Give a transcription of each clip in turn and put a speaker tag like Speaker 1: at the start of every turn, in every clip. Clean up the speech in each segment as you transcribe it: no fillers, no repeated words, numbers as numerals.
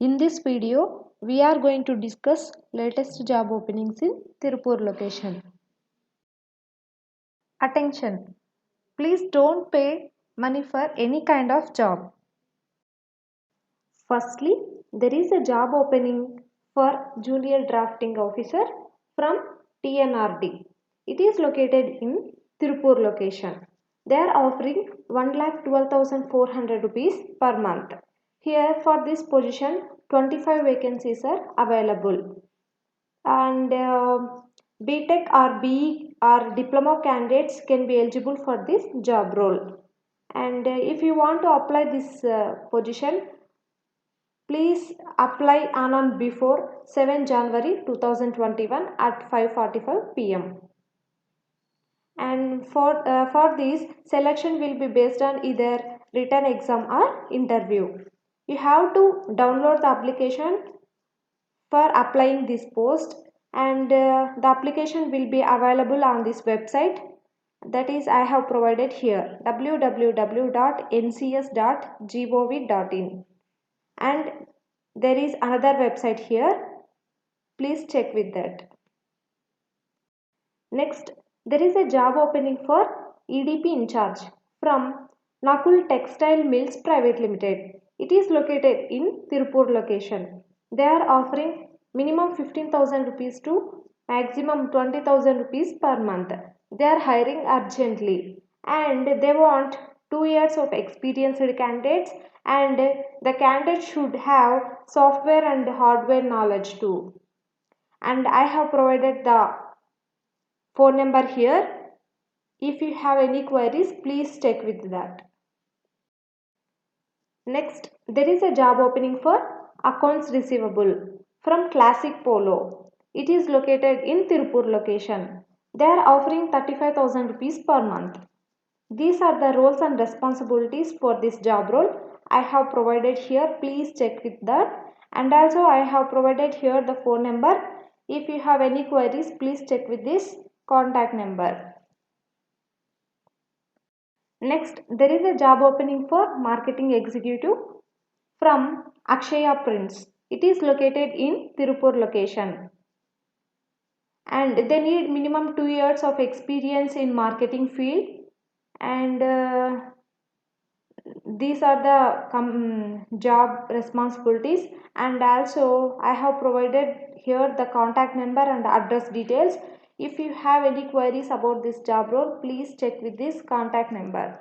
Speaker 1: In this video, we are going to discuss latest job openings in Tirupur location. Attention! Please don't pay money for any kind of job. Firstly, there is a job opening for Junior Drafting Officer from TNRD. It is located in Tirupur location. They are offering 1,12,400 rupees per month. Here for this position, 25 vacancies are available. And BTech or BE or diploma candidates can be eligible for this job role. And if you want to apply this position, please apply on before 7 January 2021 at 5:45 p.m. And for this, selection will be based on either written exam or interview. You have to download the application for applying this post, and the application will be available on this website, that is I have provided here, www.ncs.gov.in, and there is another website here, please check with that. Next, there is a job opening for EDP in charge from Nakul Textile Mills Private Limited. It is located in Tirupur location. They are offering minimum 15,000 rupees to maximum 20,000 rupees per month. They are hiring urgently and they want 2 years of experienced candidates, and the candidate should have software and hardware knowledge too. And I have provided the phone number here. If you have any queries, please check with that. Next, there is a job opening for accounts receivable from Classic Polo. It is located in Tirupur location. They are offering 35,000 rupees per month. These are the roles and responsibilities for this job role. I have provided here, please check with that. And also I have provided here the phone number. If you have any queries, please check with this contact number. Next, there is a job opening for marketing executive from Akshaya Prints. It is located in Tirupur location. And they need minimum 2 years of experience in marketing field. And these are the job responsibilities. And also I have provided here the contact number and address details. If you have any queries about this job role, please check with this contact number.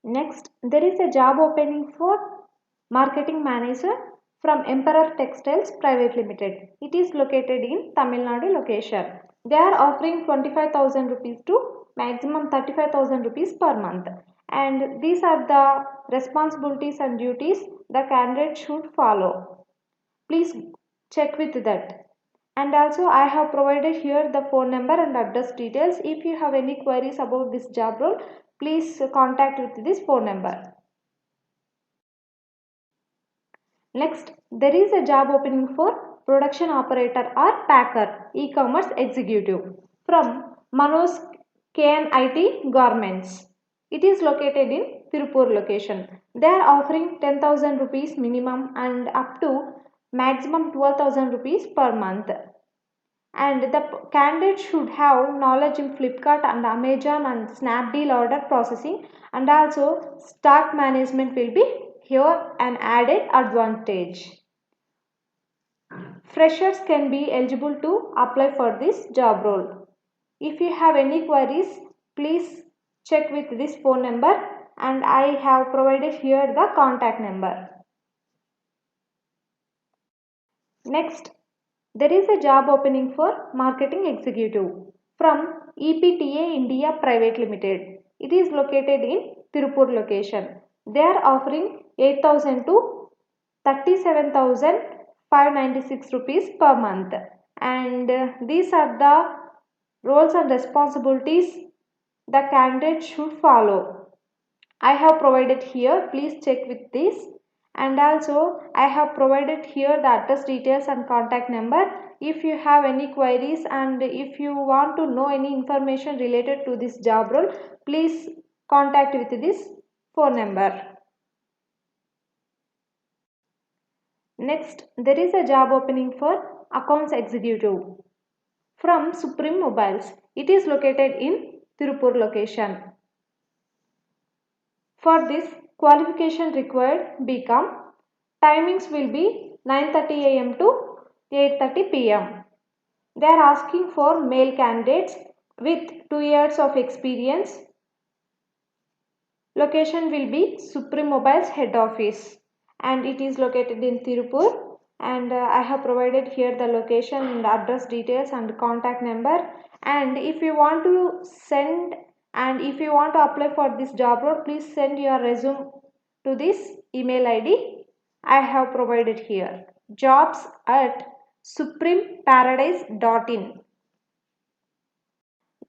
Speaker 1: Next, there is a job opening for marketing manager from Emperor Textiles Private Limited. It is located in Tamil Nadu location. They are offering 25,000 rupees to maximum 35,000 rupees per month. And these are the responsibilities and duties the candidate should follow. Please check with that. And also I have provided here the phone number and address details. If you have any queries about this job role, please contact with this phone number. Next, there is a job opening for production operator or packer e-commerce executive from Manoj KNIT Garments. It is located in Tirupur location. They are offering 10,000 rupees minimum and up to maximum 12,000 rupees per month. And the candidate should have knowledge in Flipkart and Amazon and Snapdeal order processing, and also stock management will be here an added advantage. Freshers can be eligible to apply for this job role. If you have any queries, please check with this phone number, and I have provided here the contact number. Next, there is a job opening for marketing executive from EPTA India Private Limited. It is located in Tirupur location. They are offering 8,000 to 37,596 rupees per month. And these are the roles and responsibilities the candidate should follow. I have provided here, please check with this. And also I have provided here the address details and contact number. If you have any queries and if you want to know any information related to this job role, please contact with this phone number. Next, there is a job opening for accounts executive from Supreme Mobiles. It is located in Tirupur location. For this, qualification required BCom. Timings will be 9:30 a.m. to 8:30 p.m. They are asking for male candidates with 2 years of experience. Location will be Supreme Mobile's head office and it is located in Tirupur, and I have provided here the location and address details and contact number. And if you want to send and if you want to apply for this job role, please send your resume to this email ID I have provided here, jobs@supremeparadise.in.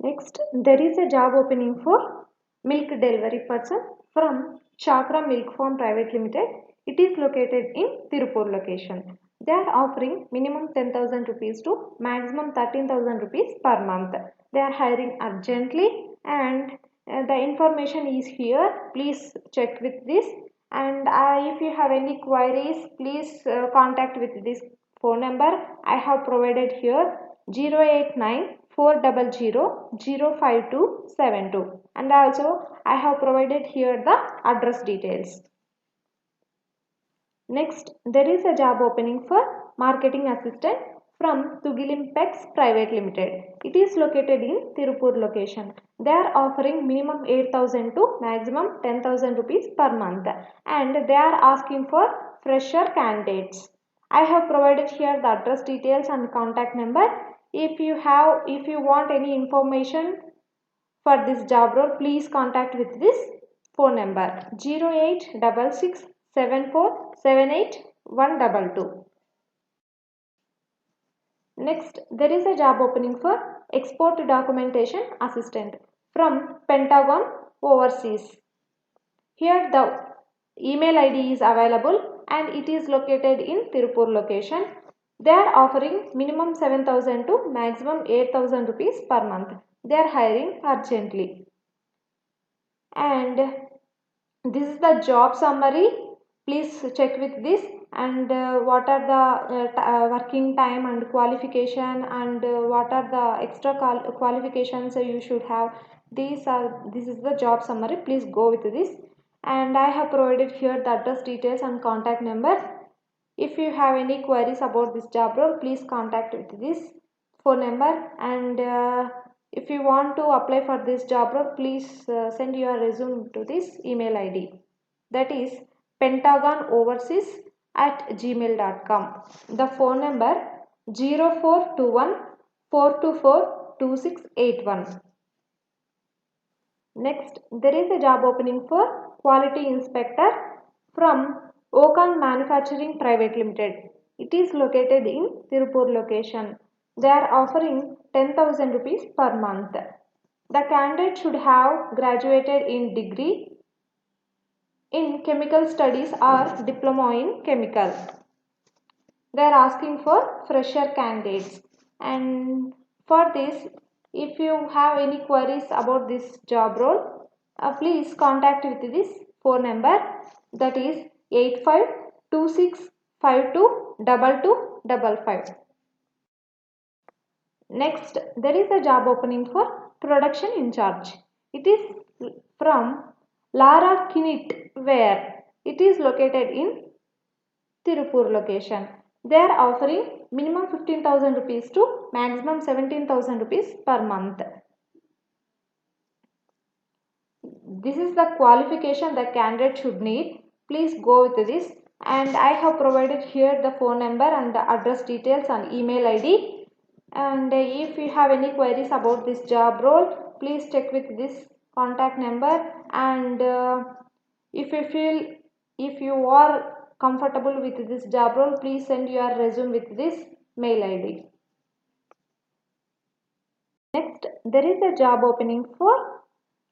Speaker 1: Next, there is a job opening for milk delivery person from Chakra Milk Farm Private Limited. It is located in Tirupur location. They are offering minimum 10,000 rupees to maximum 13,000 rupees per month. They are hiring urgently, and the information is here. Please check with this. And if you have any queries, please contact with this phone number I have provided here, 089 400 and also I have provided here the address details. Next, there is a job opening for marketing assistant from Tugilimpex Private Limited. It is located in Tirupur location. They are offering minimum 8,000 to maximum 10,000 rupees per month, and they are asking for fresher candidates. I have provided here the address details and contact number. If you want any information for this job role, please contact with this phone number, 08667478 Next, there is a job opening for export documentation assistant from Pentagon Overseas. Here the email ID is available and it is located in Tirupur location. They are offering minimum 7,000 to maximum 8,000 rupees per month. They are hiring urgently. And this is the job summary. Please check with this, and what are the working time and qualification, and what are the extra qualifications you should have. This is the job summary. Please go with this, and I have provided here the address details and contact number. If you have any queries about this job role, please contact with this phone number. And if you want to apply for this job role, please send your resume to this email ID, that is pentagonoverseas@gmail.com. The phone number 0421 424 2681. Next, there is a job opening for quality inspector from Okan Manufacturing Private Limited. It is located in Tirupur location. They are offering 10,000 rupees per month. The candidate should have graduated in degree in chemical studies or diploma in chemical. They are asking for fresher candidates, and for this, if you have any queries about this job role, please contact with this phone number, that is 8526522255. Next, there is a job opening for production in charge. It is from Lara Kinit Wear. It is located in Tirupur location. They are offering minimum 15,000 rupees to maximum 17,000 rupees per month. This is the qualification the candidate should need. Please go with this, and I have provided here the phone number and the address details and email ID. And if you have any queries about this job role, please check with this contact number. And if you are comfortable with this job role, please send your resume with this mail ID. Next, there is a job opening for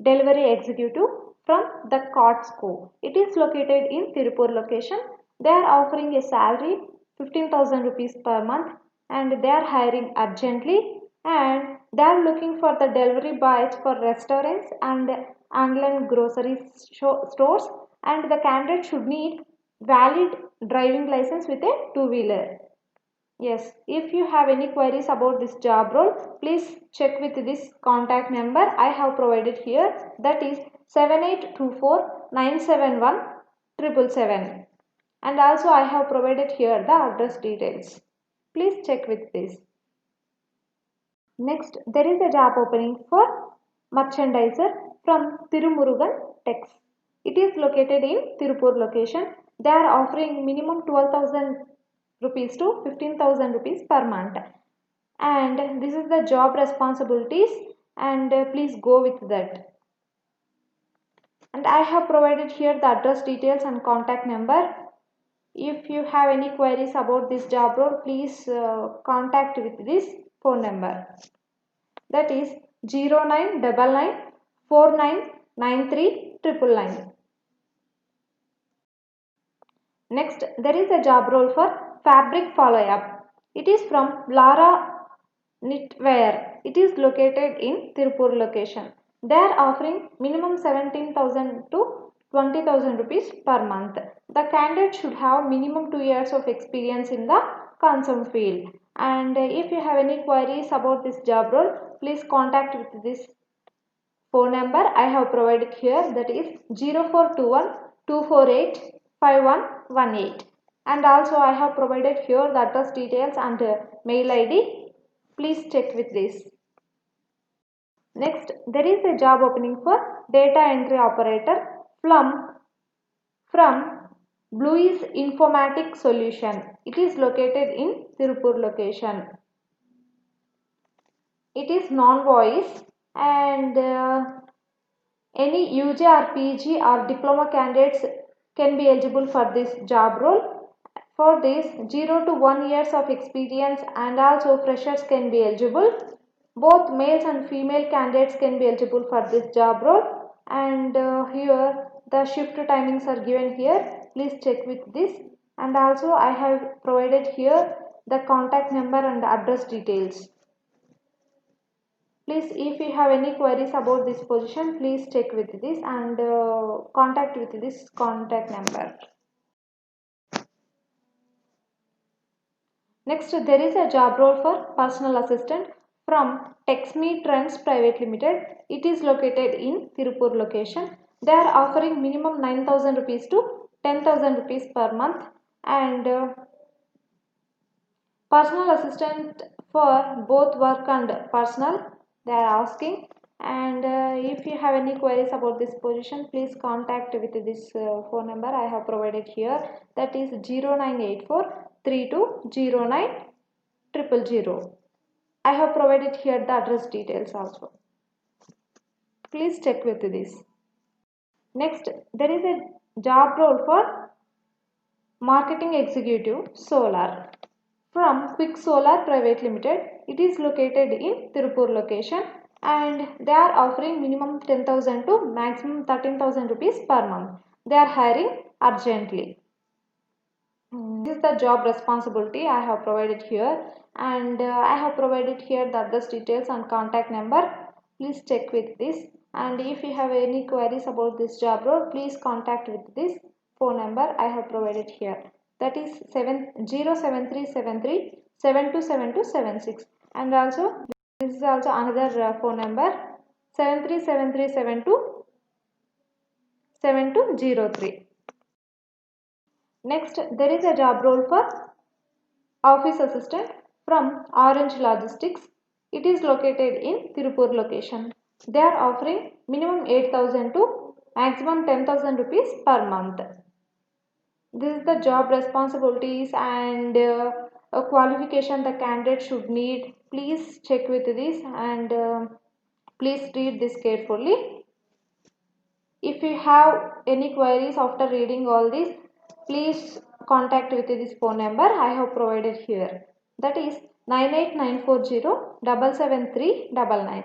Speaker 1: delivery executive from the Costco. It is located in Tirupur location. They are offering a salary 15,000 rupees per month, and they are hiring urgently, and they are looking for the delivery boys for restaurants and online grocery stores, and the candidate should need valid driving license with a two-wheeler. Yes, if you have any queries about this job role, please check with this contact number I have provided here, that is 7824971777, and also I have provided here the address details. Please check with this. Next, there is a job opening for merchandiser from Tirumurugan Tex. It is located in Tirupur location. They are offering minimum 12,000 rupees to 15,000 rupees per month. And this is the job responsibilities, and please go with that. And I have provided here the address details and contact number. If you have any queries about this job role, please contact with this phone number. That is 0999499399. Next, there is a job role for fabric follow-up. It is from Lara Knitwear. It is located in Tirupur location. They are offering minimum 17,000 to 20,000 rupees per month. The candidate should have minimum 2 years of experience in the concerned field. And if you have any queries about this job role, please contact with this phone number I have provided here, that is 0421 248 5118, and also I have provided here the address details and mail ID. Please check with this. Next, there is a job opening for data entry operator from Blue's Informatic Solution. It is located in Tirupur location. It is non-voice, and any UG or PG or diploma candidates can be eligible for this job role. For this, 0 to 1 years of experience and also freshers can be eligible. Both males and female candidates can be eligible for this job role, and here the shift timings are given here. Please check with this, and also I have provided here the contact number and the address details. Please, if you have any queries about this position, please check with this and contact with this contact number. Next, there is a job role for personal assistant from TextMe Trends Private Limited. It is located in Tirupur location. They are offering minimum 9,000 rupees to 10,000 rupees per month, and personal assistant for both work and personal they are asking. And if you have any queries about this position, please contact with this phone number I have provided here, that is 0984320900. I have provided here the address details also. Please check with this. Next, there is a job role for marketing executive solar from Quick Solar Private Limited. It is located in Tirupur location, and they are offering minimum 10,000 to maximum 13,000 rupees per month. They are hiring urgently. This is the job responsibility I have provided here, and I have provided here the address details and contact number. Please check with this, and if you have any queries about this job role, please contact with this phone number I have provided here, that is 07373727276, and also this is also another phone number 7373727203. Next, there is a job role for office assistant from Orange Logistics. It is located in Tirupur location. They are offering minimum 8,000 to maximum 10,000 rupees per month. This is the job responsibilities and a qualification the candidate should need. Please check with this, and please read this carefully. If you have any queries after reading all this, please contact with this phone number I have provided here, that is 98940777399.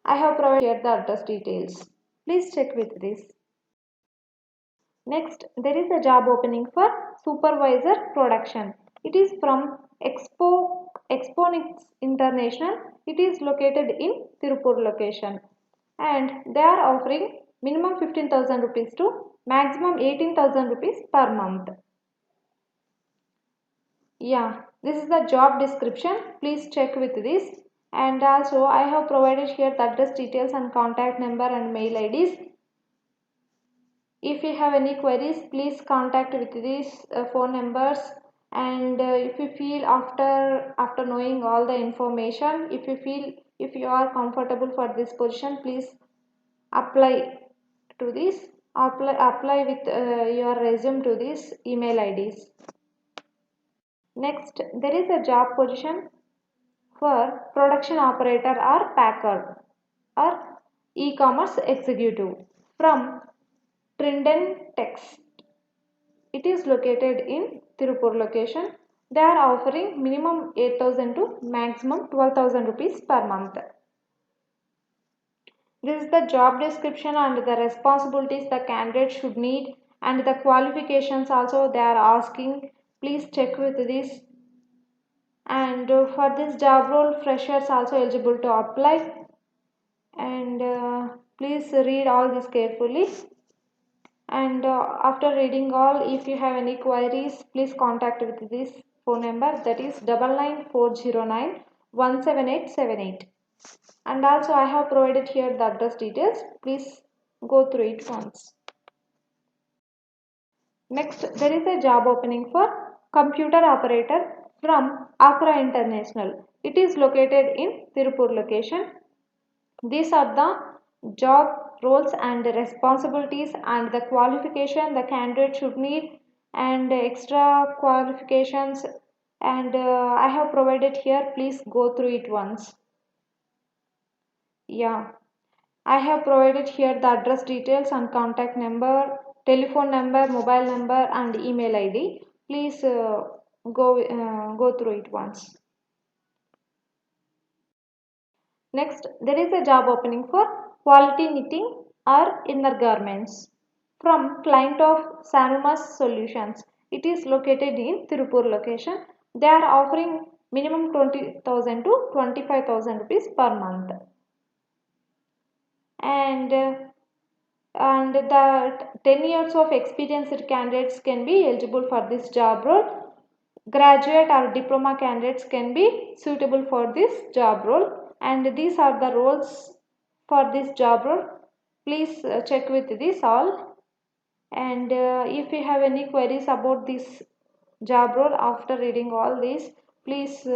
Speaker 1: I have provided here the address details. Please check with this. Next, there is a job opening for supervisor production. It is from Exponix International. It is located in Tirupur location, and they are offering minimum 15,000 rupees to maximum 18,000 rupees per month. Yeah, this is the job description. Please check with this. And also I have provided here the address details and contact number and mail IDs. If you have any queries, please contact with these phone numbers. And if you feel after knowing all the information, if you are comfortable for this position, please apply to this. Apply with your resume to these email IDs. Next, there is a job position for production operator or packer or e-commerce executive from Trinden Text. It is located in Tirupur location. They are offering minimum 8,000 to maximum 12,000 rupees per month. This is the job description and the responsibilities the candidate should need, and the qualifications also they are asking. Please check with this. And for this job role, freshers also eligible to apply. And please read all this carefully. And after reading all, if you have any queries, please contact with this phone number, that is 99409 17878. And also I have provided here the address details. Please go through it once. Next, there is a job opening for computer operator from Accra International. It is located in Tirupur location. These are the job roles and responsibilities and the qualification the candidate should need, and extra qualifications, and I have provided here. Please go through it once. Yeah, I have provided here the address details and contact number, telephone number, mobile number and email ID. Please go through it once. Next, there is a job opening for quality knitting or inner garments from client of Sanumas Solutions. It is located in Tirupur location. They are offering minimum 20,000 to 25,000 rupees per month. And the 10 years of experienced candidates can be eligible for this job role. Graduate or diploma candidates can be suitable for this job role, and these are the roles for this job role. Please check with this all. And if you have any queries about this job role after reading all this, please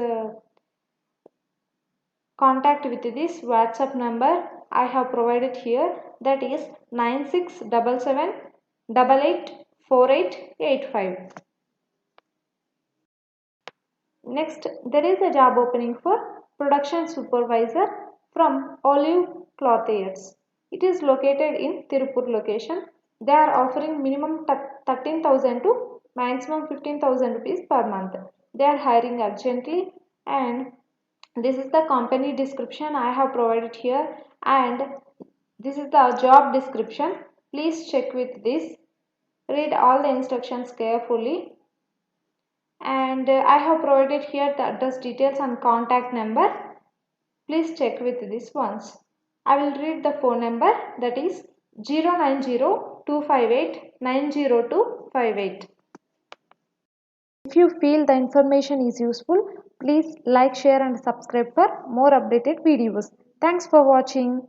Speaker 1: contact with this WhatsApp number I have provided here, that is 9677884885. Next, there is a job opening for production supervisor from Olive Clothiers. It is located in Tirupur location. They are offering minimum 13,000 to maximum 15,000 rupees per month. They are hiring urgently, and this is the company description I have provided here, and this is the job description. Please check with this. Read all the instructions carefully. And I have provided here the address details and contact number. Please check with this once. I will read the phone number, that is 090-258-90258. If you feel the information is useful, please like, share and subscribe for more updated videos. Thanks for watching.